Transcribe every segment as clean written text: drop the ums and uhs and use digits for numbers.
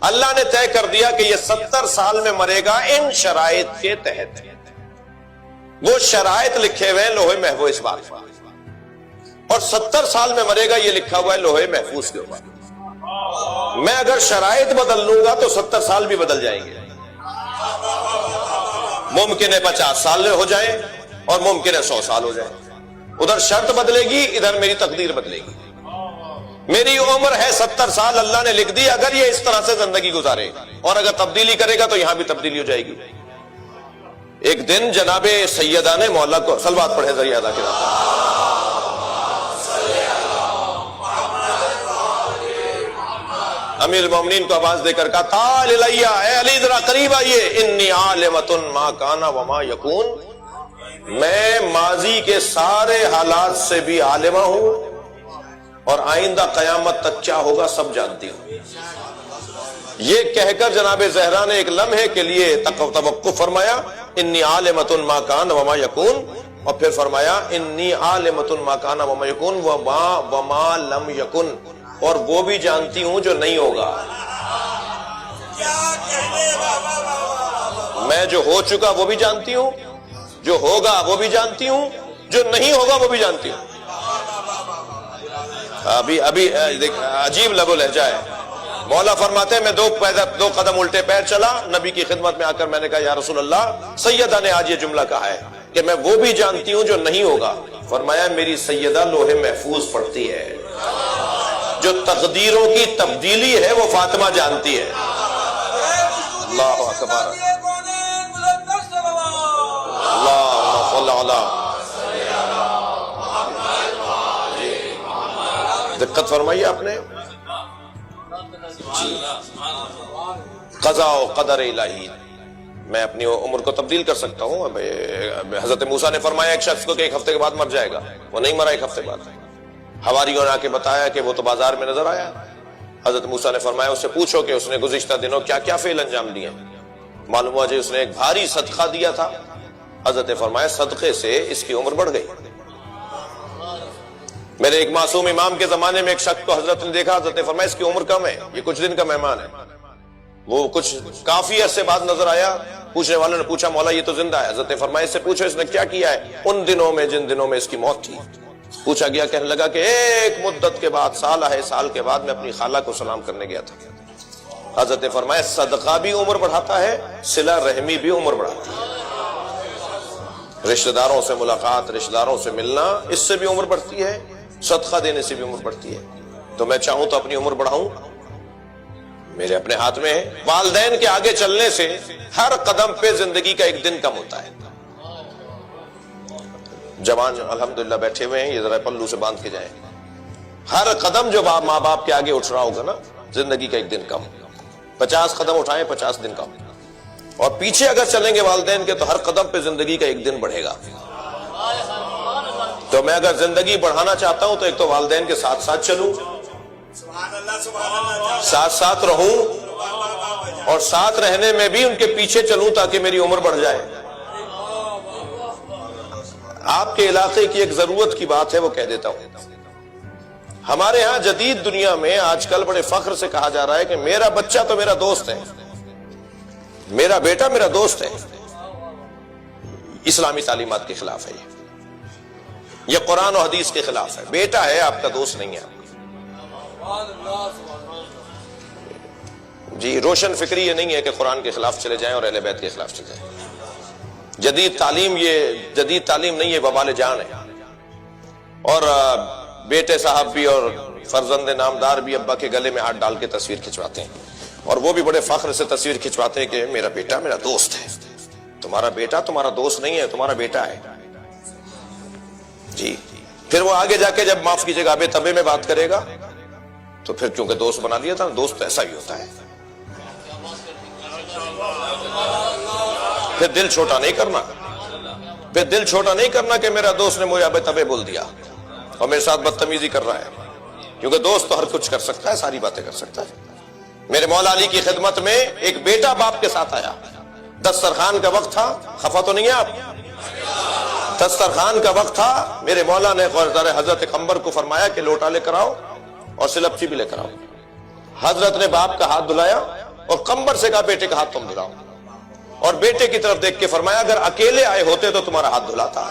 اللہ نے طے کر دیا کہ یہ 70 سال میں مرے گا ان شرائط کے تحت. وہ شرائط لکھے ہوئے ہیں لوہے محفوظ اس بات پر, اور 70 سال میں مرے گا یہ لکھا ہوا ہے لوہے محفوظ کے اوپر. میں اگر شرائط بدل لوں گا تو 70 سال بھی بدل جائیں گے. ممکن ہے 50 سال ہو جائیں اور ممکن ہے 100 سال ہو جائیں. ادھر شرط بدلے گی, ادھر میری تقدیر بدلے گی. میری عمر ہے 70 سال, اللہ نے لکھ دی اگر یہ اس طرح سے زندگی گزارے, اور اگر تبدیلی کرے گا تو یہاں بھی تبدیلی ہو جائے گی. ایک دن جناب سیدہ نے مولا کو صلوات پڑھے ذریعہ ادا کیا. امیر المومنین کو آواز دے کر کہا تعال الیہ, اے علی ذرا قریب آئیے, انی عالمۃ ما کان وما یکون, میں ماضی کے سارے حالات سے بھی عالمہ ہوں اور آئندہ قیامت تک کیا ہوگا سب جانتی ہوں. یہ کہہ کر جناب زہرا نے ایک لمحے کے لیے توقف فرمایا, انی عالمۃ ما کان وما یکون, اور پھر فرمایا انی عالمۃ ما کان وما یکون وما لم یکن, اور وہ بھی جانتی ہوں جو نہیں ہوگا. میں جو ہو چکا وہ بھی جانتی ہوں, جو ہوگا وہ بھی جانتی ہوں, جو نہیں ہوگا وہ بھی جانتی ہوں. ابھی عجیب لب و لہجہ ہے. مولا فرماتے ہیں میں دو قدم الٹے پیر چلا, نبی کی خدمت میں آ کر میں نے کہا یا رسول اللہ, سیدہ نے آج یہ جملہ کہا ہے کہ میں وہ بھی جانتی ہوں جو نہیں ہوگا. فرمایا میری سیدہ لوہے محفوظ پڑھتی ہے, جو تقدیروں کی تبدیلی ہے وہ فاطمہ جانتی ہے. اللہ اکبر, اللہم صل علی. دقت فرمائی آپ نے جی. قضاء و قدر الہی, میں اپنی عمر کو تبدیل کر سکتا ہوں. حضرت موسیٰ نے فرمایا ایک شخص کو کہ 1 ہفتے کے بعد مر جائے گا, وہ نہیں مرا 1 ہفتے بعد. حواریوں نے آ کے بتایا کہ وہ تو بازار میں نظر آیا. حضرت موسیٰ نے فرمایا اس سے پوچھو کہ اس نے گزشتہ دنوں کیا کیا فعل انجام دیے. معلوم ہوا جی اس نے ایک بھاری صدقہ دیا تھا. حضرت نے فرمایا صدقے سے اس کی عمر بڑھ گئی. میرے ایک معصوم امام کے زمانے میں ایک شخص کو حضرت نے دیکھا, حضرت نے فرمایا اس کی عمر کم ہے, یہ کچھ دن کا مہمان ہے. وہ کچھ کافی عرصے بعد نظر آیا. پوچھنے والوں نے پوچھا مولا یہ تو زندہ ہے. حضرت نے فرمایا اس سے پوچھو اس نے کیا کیا ہے ان دنوں میں جن دنوں میں اس کی موت تھی. پوچھا گیا, کہنے لگا کہ ایک مدت کے بعد, سال کے بعد میں اپنی خالہ کو سلام کرنے گیا تھا. حضرت نے فرمایا صدقہ بھی عمر بڑھاتا ہے, صلہ رحمی بھی عمر بڑھاتی ہے. رشتہ داروں سے ملاقات, رشتہ داروں سے ملنا, اس سے بھی عمر بڑھتی ہے, صدقہ دینے سے بھی عمر بڑھتی ہے. تو میں چاہوں تو اپنی عمر بڑھاؤں, میرے اپنے ہاتھ میں ہے. والدین کے آگے چلنے سے ہر قدم پہ زندگی کا ایک دن کم ہوتا ہے. جوان الحمدللہ بیٹھے ہوئے ہیں, یہ ذرا پلو سے باندھ کے جائیں. ہر قدم جو ماں باپ کے آگے اٹھ رہا ہوگا نا, زندگی کا ایک دن کم. 50 قدم اٹھائیں 50 دن کم, اور پیچھے اگر چلیں گے والدین کے تو ہر قدم پہ زندگی کا ایک دن بڑھے گا. تو میں اگر زندگی بڑھانا چاہتا ہوں تو ایک تو والدین کے ساتھ ساتھ چلوں, ساتھ ساتھ رہوں, اور ساتھ رہنے میں بھی ان کے پیچھے چلوں تاکہ میری عمر بڑھ جائے. آپ کے علاقے کی ایک ضرورت کی بات ہے, وہ کہہ دیتا ہوں. ہمارے ہاں جدید دنیا میں آج کل بڑے فخر سے کہا جا رہا ہے کہ میرا بچہ تو میرا دوست ہے, میرا بیٹا میرا دوست ہے. اسلامی تعلیمات کے خلاف ہے یہ قرآن و حدیث کے خلاف ہے. بیٹا ہے آپ کا, دوست نہیں ہے. جی روشن فکری یہ نہیں ہے کہ قرآن کے خلاف چلے جائیں اور اہل بیت کے خلاف چلے جائیں. جدید تعلیم نہیں, یہ وبال جان ہے. اور بیٹے صاحب بھی اور فرزند نامدار بھی ابا کے گلے میں ہاتھ ڈال کے تصویر کھنچواتے ہیں, اور وہ بھی بڑے فخر سے تصویر کھنچواتے ہیں کہ میرا بیٹا میرا دوست ہے. تمہارا بیٹا تمہارا دوست نہیں ہے, تمہارا بیٹا ہے. جی پھر وہ آگے جا کے جب معاف کیجیے گا ابے تبے میں بات کرے گا تو پھر کیونکہ دوست بنا لیا تھا, دوست ایسا ہی ہوتا ہے. پھر دل چھوٹا نہیں کرنا, کہ میرا دوست نے مجھے ابے تبے بول دیا اور میرے ساتھ بدتمیزی کر رہا ہے. کیونکہ دوست تو ہر کچھ کر سکتا ہے, ساری باتیں کر سکتا ہے. میرے مولا علی کی خدمت میں ایک بیٹا باپ کے ساتھ آیا. دسترخوان کا وقت تھا, خفا تو نہیں ہے آپ, دسترخوان کا وقت تھا. میرے مولا نے حضرت قمبر کو فرمایا کہ لوٹا لے کر آؤ اور سلپچی بھی لے کر آؤ. حضرت نے باپ کا ہاتھ دھلایا, اور قمبر سے کہا بیٹے کا ہاتھ تم دھلاؤ، اور بیٹے کی طرف دیکھ کے فرمایا اگر اکیلے آئے ہوتے تو تمہارا ہاتھ دھلاتا،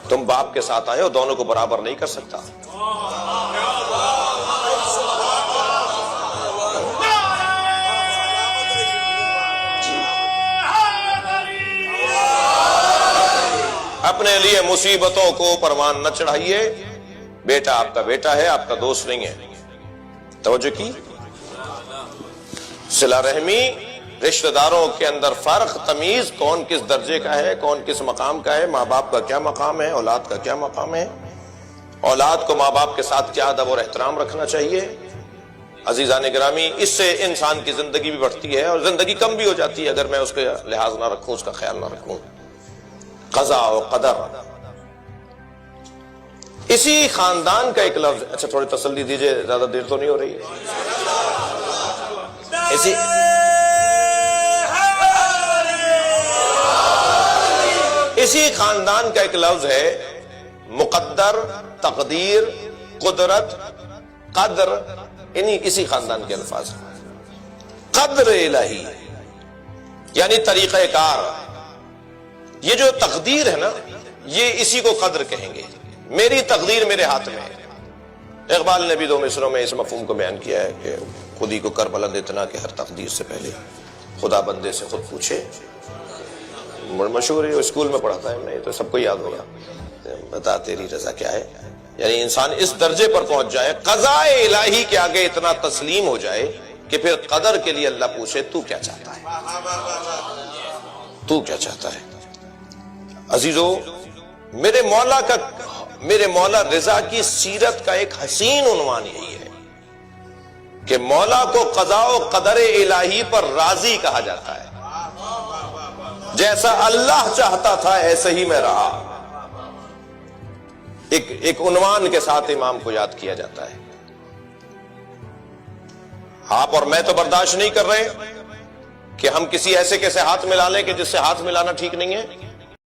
تم باپ کے ساتھ آئے ہو، دونوں کو برابر نہیں کر سکتا۔ اپنے لیے مصیبتوں کو پروان نہ چڑھائیے، بیٹا آپ کا بیٹا ہے، آپ کا دوست نہیں ہے۔ توجہ کی؟ صلہ رحمی، رشتہ داروں کے اندر فرق، تمیز، کون کس درجے کا ہے، کون کس مقام کا ہے، ماں باپ کا کیا مقام ہے، اولاد کا کیا مقام ہے، اولاد کو ماں باپ کے ساتھ کیا ادب اور احترام رکھنا چاہیے۔ عزیزان گرامی، اس سے انسان کی زندگی بھی بڑھتی ہے اور زندگی کم بھی ہو جاتی ہے اگر میں اس کا لحاظ نہ رکھوں، اس کا خیال نہ رکھوں۔ قضاء و قدر، اسی خاندان کا ایک لفظ، اچھا تھوڑی تسلی دیجئے، زیادہ دیر تو نہیں ہو رہی ہے، اسی خاندان کا ایک لفظ ہے مقدر، تقدیر، قدرت، قدر، اسی خاندان کے الفاظ ہیں۔ قدر الہی یعنی طریقہ کار، یہ جو تقدیر ہے نا، یہ اسی کو قدر کہیں گے۔ میری تقدیر میرے ہاتھ میں ہے۔ اقبال نے بھی دو مصروں میں اس مفہوم کو بیان کیا ہے کہ خودی کو کر بلند اتنا کہ ہر تقدیر سے پہلے خدا بندے سے خود پوچھے۔ مشہور ہے، اسکول میں پڑھاتا ہے، میں تو سب کو یاد ہوگا، بتا تیری رضا کیا ہے۔ یعنی انسان اس درجے پر پہنچ جائے، قضاء الہی کے آگے اتنا تسلیم ہو جائے کہ پھر قدر کے لیے اللہ پوچھے تو کیا چاہتا ہے، تو کیا چاہتا ہے۔ عزیزو، میرے مولا رضا کی سیرت کا ایک حسین عنوان یہی ہے کہ مولا کو قضاء و قدر الہی پر راضی کہا جاتا ہے۔ جیسا اللہ چاہتا تھا ایسے ہی میں رہا، ایک عنوان کے ساتھ امام کو یاد کیا جاتا ہے۔ آپ اور میں تو برداشت نہیں کر رہے کہ ہم کسی ایسے کے سے ہاتھ ملا لیں کہ جس سے ہاتھ ملانا ٹھیک نہیں ہے،